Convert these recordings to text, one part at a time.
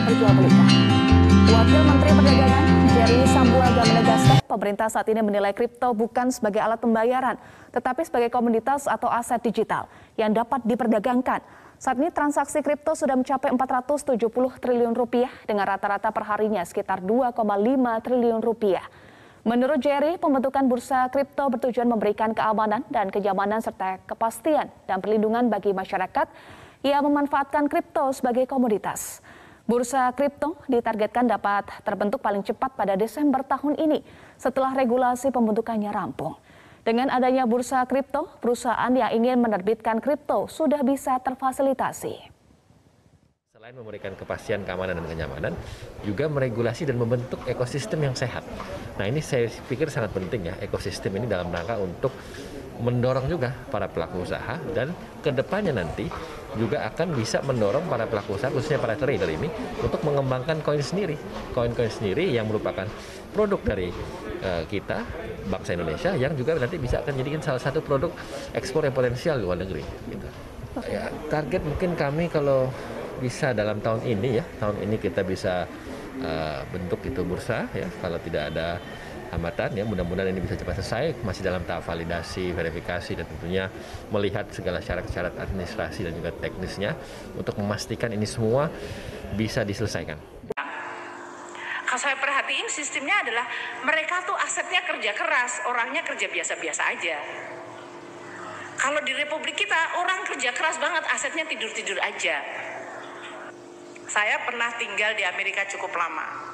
diperjualbelikan. Wakil Menteri Perdagangan Jerry Sambuaga menegaskan pemerintah saat ini menilai kripto bukan sebagai alat pembayaran, tetapi sebagai komoditas atau aset digital yang dapat diperdagangkan. Saat ini transaksi kripto sudah mencapai 470 triliun rupiah dengan rata-rata perharinya sekitar 2,5 triliun rupiah. Menurut Jerry, pembentukan bursa kripto bertujuan memberikan keamanan dan kenyamanan serta kepastian dan perlindungan bagi masyarakat yang memanfaatkan kripto sebagai komoditas. Bursa kripto ditargetkan dapat terbentuk paling cepat pada Desember tahun ini setelah regulasi pembentukannya rampung. Dengan adanya bursa kripto, perusahaan yang ingin menerbitkan kripto sudah bisa terfasilitasi. Selain memberikan kepastian, keamanan, dan kenyamanan, juga meregulasi dan membentuk ekosistem yang sehat. Nah, ini saya pikir sangat penting ya, ekosistem ini dalam rangka untuk mendorong juga para pelaku usaha dan kedepannya nanti juga akan bisa mendorong para pelaku usaha, khususnya para trader ini, untuk mengembangkan koin sendiri. Koin-koin sendiri yang merupakan produk dari kita, bangsa Indonesia, yang juga nanti bisa akan jadikan salah satu produk ekspor yang potensial di luar negeri. Gitu. Ya, target mungkin kami kalau bisa dalam tahun ini ya, tahun ini kita bisa bentuk itu bursa ya, kalau tidak ada hambatan ya, mudah-mudahan ini bisa cepat selesai, masih dalam tahap validasi, verifikasi, dan tentunya melihat segala syarat-syarat administrasi dan juga teknisnya untuk memastikan ini semua bisa diselesaikan. Kalau saya perhatiin sistemnya adalah mereka tuh asetnya kerja keras, orangnya kerja biasa-biasa aja. Kalau di Republik kita orang kerja keras banget, asetnya tidur-tidur aja. Saya pernah tinggal di Amerika cukup lama.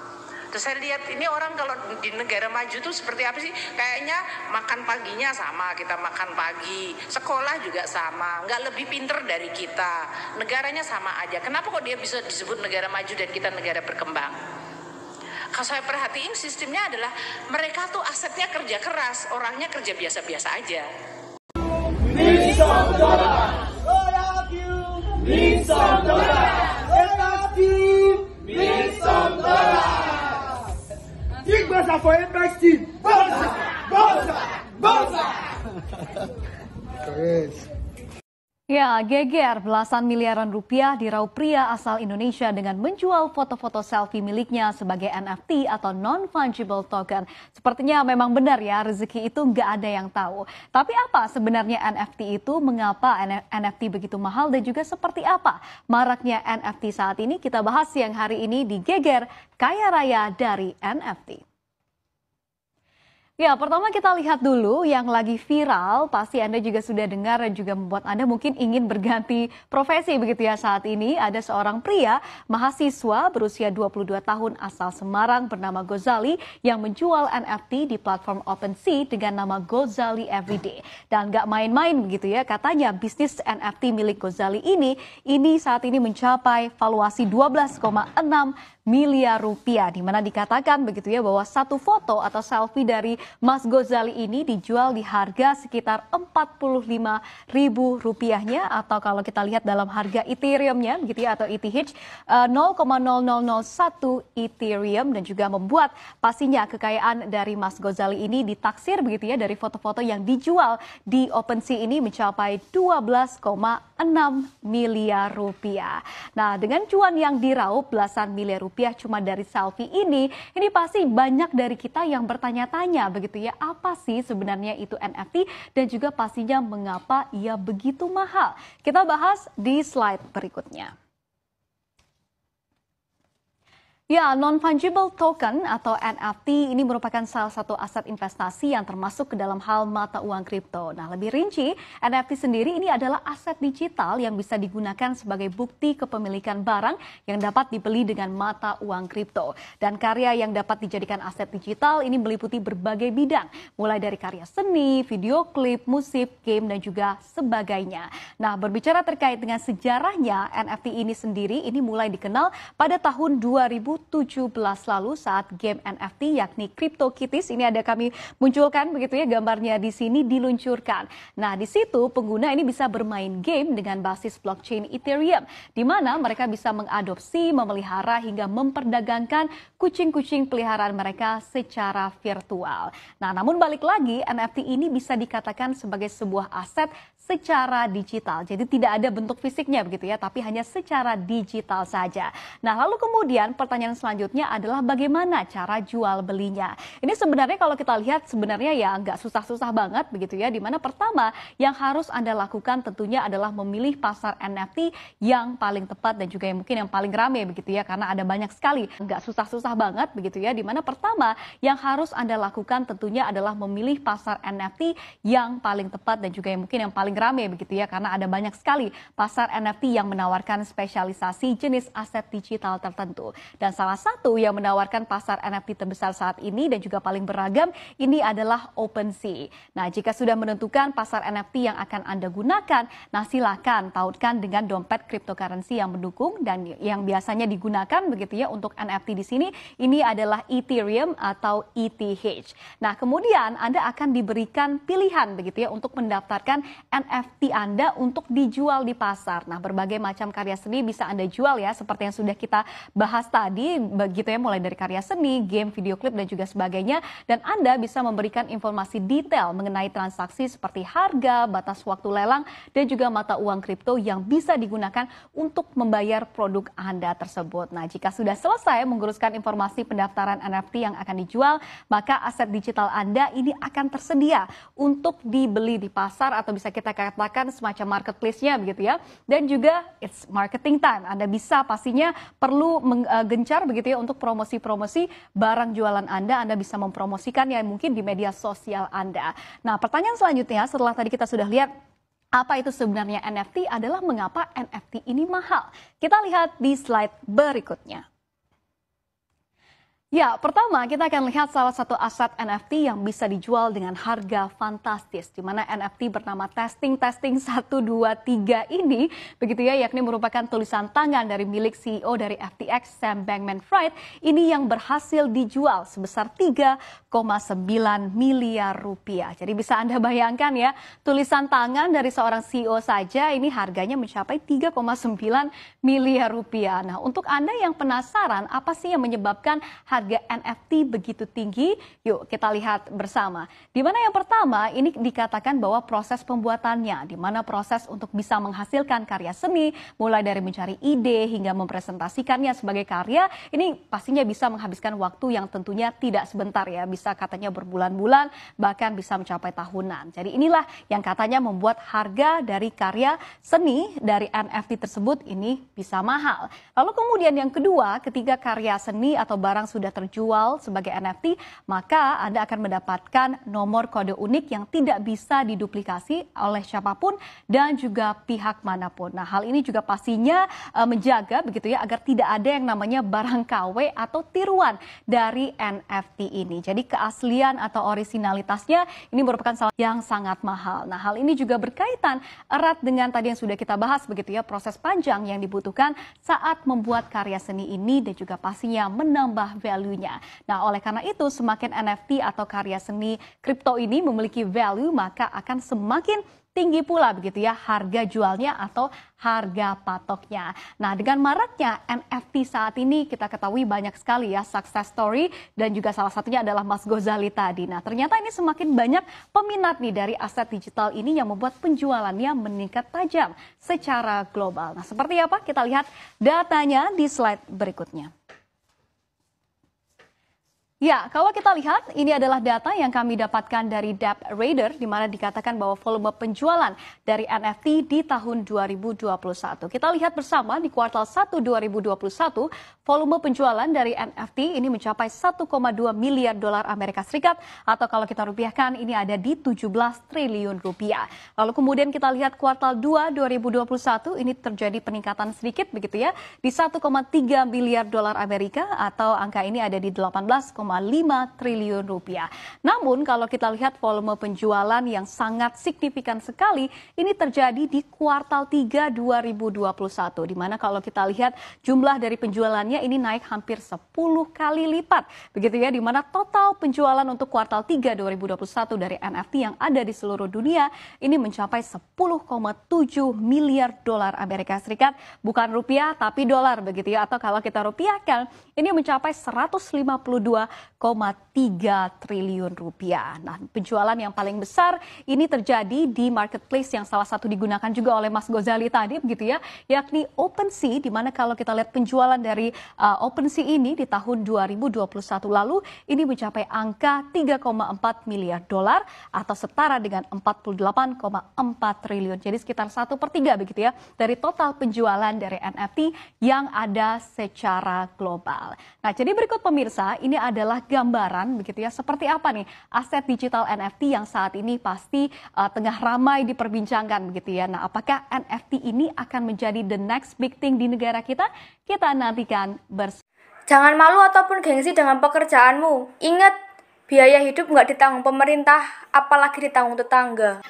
Terus saya lihat ini orang kalau di negara maju tuh seperti apa sih? Kayaknya makan paginya sama, kita makan pagi. Sekolah juga sama, nggak lebih pinter dari kita. Negaranya sama aja. Kenapa kok dia bisa disebut negara maju dan kita negara berkembang? Kalau saya perhatiin sistemnya adalah mereka tuh asetnya kerja keras, orangnya kerja biasa-biasa aja. Need some dollars. Need some dollars. Need some dollars. Big Bossa for investing. Bossa, Bossa, Bossa. Ya, geger belasan miliaran rupiah diraup pria asal Indonesia dengan menjual foto-foto selfie miliknya sebagai NFT atau non-fungible token. Sepertinya memang benar ya, rezeki itu nggak ada yang tahu. Tapi apa sebenarnya NFT itu, mengapa NFT begitu mahal, dan juga seperti apa maraknya NFT saat ini? Kita bahas siang hari ini di Geger Kaya Raya dari NFT. Ya, pertama kita lihat dulu yang lagi viral, pasti Anda juga sudah dengar dan juga membuat Anda mungkin ingin berganti profesi begitu ya saat ini. Ada seorang pria mahasiswa berusia 22 tahun asal Semarang bernama Gozali yang menjual NFT di platform OpenSea dengan nama Gozali Everyday. Dan nggak main-main begitu ya, katanya bisnis NFT milik Gozali ini saat ini mencapai valuasi 12,6 miliar rupiah, di mana dikatakan begitu ya bahwa satu foto atau selfie dari Mas Gozali ini dijual di harga sekitar 45.000 rupiahnya, atau kalau kita lihat dalam harga Ethereum-nya begitu ya, atau ETH 0,0001 Ethereum, dan juga membuat pastinya kekayaan dari Mas Gozali ini ditaksir begitu ya dari foto-foto yang dijual di OpenSea ini mencapai 12,6 miliar rupiah. Nah, dengan cuan yang diraup belasan miliar rupiah cuma dari selfie ini pasti banyak dari kita yang bertanya-tanya begitu ya, apa sih sebenarnya itu NFT dan juga pastinya mengapa ia begitu mahal. Kita bahas di slide berikutnya. Ya, non-fungible token atau NFT ini merupakan salah satu aset investasi yang termasuk ke dalam hal mata uang kripto. Nah, lebih rinci, NFT sendiri ini adalah aset digital yang bisa digunakan sebagai bukti kepemilikan barang yang dapat dibeli dengan mata uang kripto. Dan karya yang dapat dijadikan aset digital ini meliputi berbagai bidang, mulai dari karya seni, video klip, musik, game, dan juga sebagainya. Nah, berbicara terkait dengan sejarahnya, NFT ini sendiri ini mulai dikenal pada tahun 2000 2017 lalu saat game NFT yakni CryptoKitties, ini ada kami munculkan begitu ya gambarnya di sini, diluncurkan. Nah, di situ pengguna ini bisa bermain game dengan basis blockchain Ethereum, di mana mereka bisa mengadopsi, memelihara hingga memperdagangkan kucing-kucing peliharaan mereka secara virtual. Nah, namun balik lagi NFT ini bisa dikatakan sebagai sebuah aset secara digital. Jadi tidak ada bentuk fisiknya begitu ya, tapi hanya secara digital saja. Nah, lalu kemudian pertanyaan selanjutnya adalah bagaimana cara jual belinya. Ini sebenarnya kalau kita lihat sebenarnya ya nggak susah-susah banget begitu ya. Dimana pertama yang harus Anda lakukan tentunya adalah memilih pasar NFT yang paling tepat dan juga yang mungkin yang paling rame begitu ya, karena ada banyak sekali. Nggak susah-susah banget begitu ya. Dimana pertama yang harus Anda lakukan tentunya adalah memilih pasar NFT yang paling tepat dan juga yang mungkin yang paling rame begitu ya, karena ada banyak sekali pasar NFT yang menawarkan spesialisasi jenis aset digital tertentu. Dan salah satu yang menawarkan pasar NFT terbesar saat ini dan juga paling beragam ini adalah OpenSea. Nah, jika sudah menentukan pasar NFT yang akan Anda gunakan, nah silakan pautkan dengan dompet cryptocurrency yang mendukung dan yang biasanya digunakan begitu ya untuk NFT di sini ini adalah Ethereum atau ETH. Nah, kemudian Anda akan diberikan pilihan begitu ya untuk mendaftarkan NFT Anda untuk dijual di pasar. Nah, berbagai macam karya seni bisa Anda jual ya, seperti yang sudah kita bahas tadi, begitu ya, mulai dari karya seni, game, video klip, dan juga sebagainya. Dan Anda bisa memberikan informasi detail mengenai transaksi seperti harga, batas waktu lelang, dan juga mata uang kripto yang bisa digunakan untuk membayar produk Anda tersebut. Nah, jika sudah selesai menguruskan informasi pendaftaran NFT yang akan dijual, maka aset digital Anda ini akan tersedia untuk dibeli di pasar atau bisa kita katakan semacam marketplace-nya begitu ya. Dan juga it's marketing time. Anda bisa pastinya perlu gencar begitu ya untuk promosi-promosi barang jualan Anda. Anda bisa mempromosikan ya mungkin di media sosial Anda. Nah, pertanyaan selanjutnya setelah tadi kita sudah lihat apa itu sebenarnya NFT adalah mengapa NFT ini mahal. Kita lihat di slide berikutnya. Ya, pertama kita akan lihat salah satu aset NFT yang bisa dijual dengan harga fantastis, di mana NFT bernama Testing 123 ini, begitu ya, yakni merupakan tulisan tangan dari milik CEO dari FTX, Sam Bankman-Fried, ini yang berhasil dijual sebesar 3,9 miliar rupiah. Jadi bisa Anda bayangkan ya, tulisan tangan dari seorang CEO saja ini harganya mencapai 3,9 miliar rupiah. Nah, untuk Anda yang penasaran apa sih yang menyebabkan harga NFT begitu tinggi? Yuk kita lihat bersama. Di mana yang pertama ini dikatakan bahwa proses pembuatannya, di mana proses untuk bisa menghasilkan karya seni, mulai dari mencari ide hingga mempresentasikannya sebagai karya, ini pastinya bisa menghabiskan waktu yang tentunya tidak sebentar ya, bisa katanya berbulan-bulan, bahkan bisa mencapai tahunan. Jadi inilah yang katanya membuat harga dari karya seni dari NFT tersebut ini bisa mahal. Lalu kemudian yang kedua, ketika karya seni atau barang sudah terjual sebagai NFT, maka Anda akan mendapatkan nomor kode unik yang tidak bisa diduplikasi oleh siapapun dan juga pihak manapun. Nah, hal ini juga pastinya menjaga begitu ya agar tidak ada yang namanya barang KW atau tiruan dari NFT ini. Jadi keaslian atau orisinalitasnya ini merupakan salah yang sangat mahal. Nah, hal ini juga berkaitan erat dengan tadi yang sudah kita bahas begitu ya, proses panjang yang dibutuhkan saat membuat karya seni ini dan juga pastinya menambah value-nya. Nah, oleh karena itu semakin NFT atau karya seni kripto ini memiliki value, maka akan semakin tinggi pula begitu ya harga jualnya atau harga patoknya. Nah, dengan maraknya NFT saat ini kita ketahui banyak sekali ya success story dan juga salah satunya adalah Mas Gozali tadi. Nah, ternyata ini semakin banyak peminat nih dari aset digital ini yang membuat penjualannya meningkat tajam secara global. Nah, seperti apa? Kita lihat datanya di slide berikutnya. Ya, kalau kita lihat ini adalah data yang kami dapatkan dari DeppRaider di mana dikatakan bahwa volume penjualan dari NFT di tahun 2021. Kita lihat bersama di kuartal 1 2021, volume penjualan dari NFT ini mencapai 1,2 miliar dolar Amerika Serikat atau kalau kita rupiahkan ini ada di 17 triliun rupiah. Lalu kemudian kita lihat kuartal 2 2021 ini terjadi peningkatan sedikit begitu ya di 1,3 miliar dolar Amerika atau angka ini ada di 18,5 triliun rupiah. Namun kalau kita lihat volume penjualan yang sangat signifikan sekali, ini terjadi di kuartal 3 2021, di mana kalau kita lihat jumlah dari penjualannya ini naik hampir 10 kali lipat. Begitu ya, di mana total penjualan untuk kuartal 3 2021 dari NFT yang ada di seluruh dunia ini mencapai 10,7 miliar dolar Amerika Serikat, bukan rupiah tapi dolar begitu ya, atau kalau kita rupiahkan ini mencapai 152,3 triliun rupiah. Nah, penjualan yang paling besar ini terjadi di marketplace yang salah satu digunakan juga oleh Mas Gozali tadi begitu ya, yakni OpenSea, di mana kalau kita lihat penjualan dari OpenSea ini di tahun 2021 lalu ini mencapai angka 3,4 miliar dolar atau setara dengan 48,4 triliun. Jadi sekitar 1/3 begitu ya dari total penjualan dari NFT yang ada secara global. Nah, jadi berikut pemirsa, ini adalah gambaran begitu ya seperti apa nih aset digital NFT yang saat ini pasti tengah ramai diperbincangkan begitu ya. Nah, apakah NFT ini akan menjadi the next big thing di negara kita? Kita nantikan bersama. Jangan malu ataupun gengsi dengan pekerjaanmu. Ingat, biaya hidup nggak ditanggung pemerintah, apalagi ditanggung tetangga.